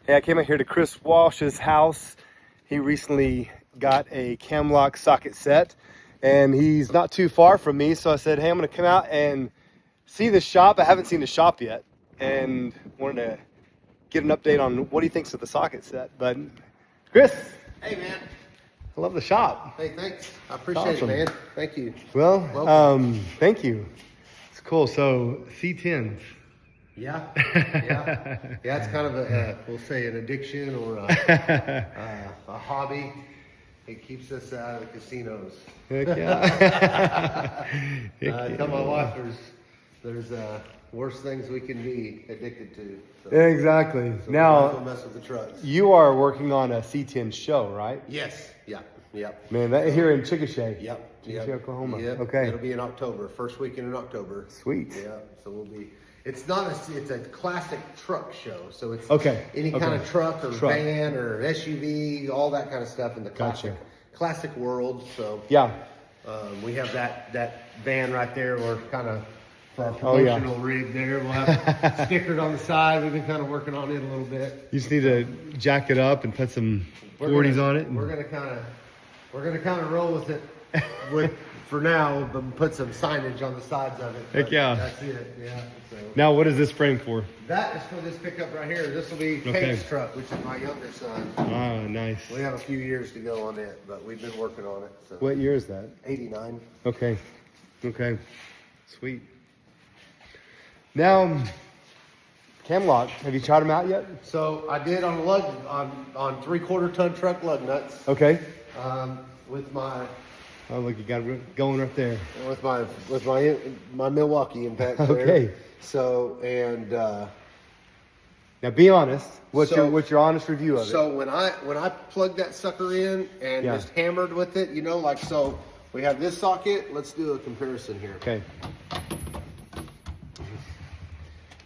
Hey, I came out here to Chris Walsh's house. He recently got a Camlock socket set, and he's not too far from me. So I said, hey, I'm going to come out and see the shop. I haven't seen the shop yet, and wanted to get an update on what he thinks of the socket set. But Chris, Hey, man. I love the shop. Hey, thanks. I appreciate Awesome. it, man. Thank you. Well, Welcome. thank you. It's cool. So C10s. Yeah. Yeah. Yeah, it's kind of we'll say an addiction or a hobby. It keeps us out of the casinos. Heck yeah. I tell my wife there's worse things we can be addicted to. So, Exactly. so Now, don't mess with the trucks. you are working on a C10 show, right? Yes. Yeah. Yep. Man, that here in Chickasha. Yep. Chickasha, Oklahoma. Yep. Okay. It'll be in October, first weekend in October. Sweet. Yeah. So we'll be. It's not it's a classic truck show. So it's Okay. any kind of truck or Truck. van or SUV, all that kind of stuff in the classic world. So Yeah. we have that van right there. We're kind of for our Oh, yeah. promotional rig there. We'll have stickers on the side. We've been kind of working on it a little bit. You just need to jack it up and put some 40s on it. We're gonna kind of roll with it for now, but put some signage on the sides of it. Heck But yeah. That's it. Yeah. So Now, what is this frame for? that is for this pickup right here. This will be Okay. Kate's truck, which is my younger son. Ah, nice. We have a few years to go on it, but we've been working on it. So What year is that? 89. Okay. Okay. Sweet. Now, Camlock, have you tried them out yet? So I did on lug on 3/4 ton truck lug nuts Okay. with my Oh, look, you got it going right there. my Milwaukee impact. Okay. So and Now, be honest. What's So- your honest review of it? so when I plugged that sucker in and Yeah. just hammered with it, like so we have this socket. Let's do a comparison here. Okay.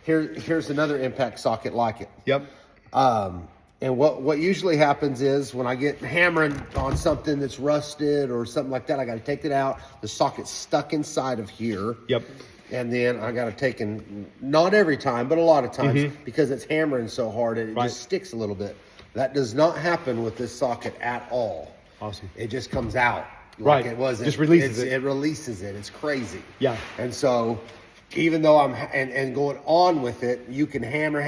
Here's another impact socket like it. Yep. And what usually happens is when I get hammering on something that's rusted or something like that, I got to take it out. The socket's stuck inside of here. Yep. And then I got to take not every time, but a lot of times because it's hammering so hard, it Right. just sticks a little bit. That does not happen with this socket at all. Awesome. It just comes out like Right. it wasn't. Just releases it. It releases it. It's crazy. Yeah. And so even though I'm and going on with it, you can hammer,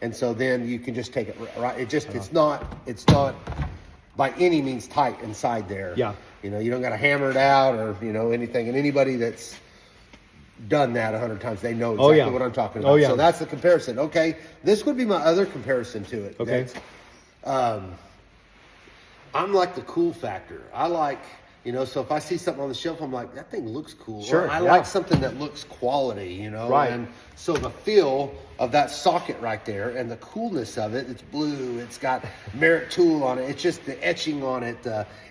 and so then you can just take it right. It's not by any means tight inside there. Yeah. You don't got to hammer it out or anything. And anybody that's done that 100 times, they know exactly what I'm talking about. Oh, yeah. So that's the comparison. Okay, this would be my other comparison to it. Okay. That's, I'm like the cool factor. I like, so if I see something on the shelf, I'm like, that thing looks cool. Sure, Or I yeah. like something that looks quality, Right. And so the feel of that socket right there and the coolness of it, it's blue, it's got Merit tool on it, it's just the etching on it,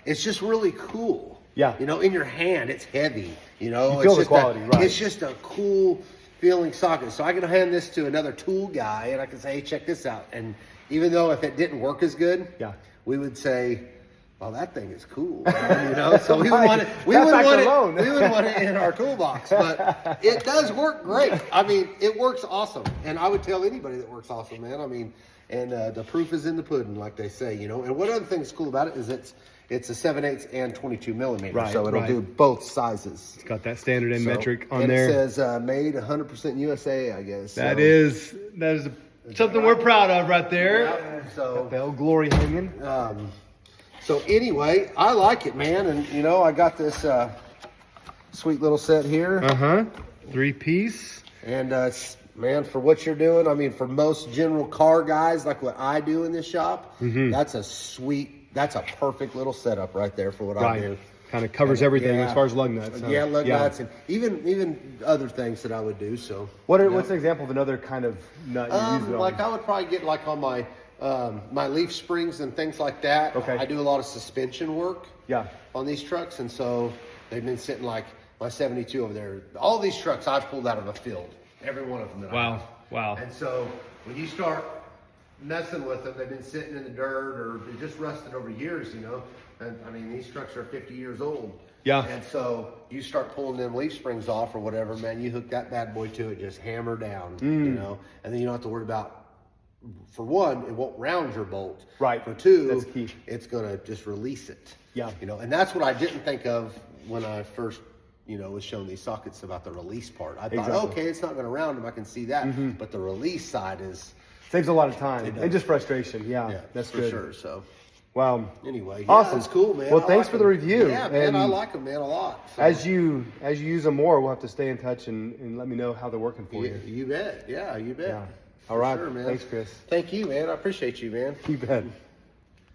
it's just really cool. Yeah. In your hand, it's heavy, You it's feel the just quality, right. It's just a cool feeling socket. So I can hand this to another tool guy and I can say, hey, check this out. And even though if it didn't work as good, Yeah. we would say, well, that thing is cool. So we would Right. want it. We That would fact want it. alone. We would want it in our toolbox. But it does work great. I mean, it works awesome. And I would tell anybody that works awesome, man. I mean, and the proof is in the pudding, like they say. And one other thing that's cool about it is it's a 7/8 and 22 millimeter, Right, so it'll right. do both sizes. It's got that standard and So- metric on and there. It says made 100% USA, I guess. That is something we're proud of right there. Yeah, so The old glory hanging. So anyway, I like it, man, and I got this sweet little set here, 3-piece. and man, for what you're doing, I mean, for most general car guys like what I do in this shop, that's a perfect little setup right there for what I do. Right. Kind of covers everything Yeah. as far as lug nuts. Huh? Yeah, lug nuts, and even other things that I would do. So What's an example of another kind of nut you use it on? like I would probably get like on my my leaf springs and things like that. Okay. I do a lot of suspension work. Yeah. On these trucks, and so they've been sitting like my 72 over there. All these trucks I've pulled out of a field, every one of them. That I have. Wow. And so when you start messing with them, they've been sitting in the dirt or they just rusted over years, And I mean, these trucks are 50 years old. Yeah. And so you start pulling them leaf springs off or whatever, man, you hook that bad boy to it, just hammer down, And then you don't have to worry about for one, it won't round your bolt. Right. For two, That's key. it's gonna just release it. Yeah. You know, and that's what I didn't think of when I first, you know, was shown these sockets about the release part. I thought, Exactly. okay, it's not gonna round them. I can see that. But the release side is, Saves a lot of time does. and just frustration. Yeah, yeah, that's for good. sure. So Wow. anyway, yeah, Awesome. that's cool, man. Well, I thanks like for the 'em. review. Yeah, man, And I like them, man, a lot. So, As you use them more, we'll have to stay in touch and let me know how they're working for you. you bet. Yeah, you bet. Yeah. All right. For sure, man. Thanks, Chris. Thank you, man. I appreciate you, man. You bet.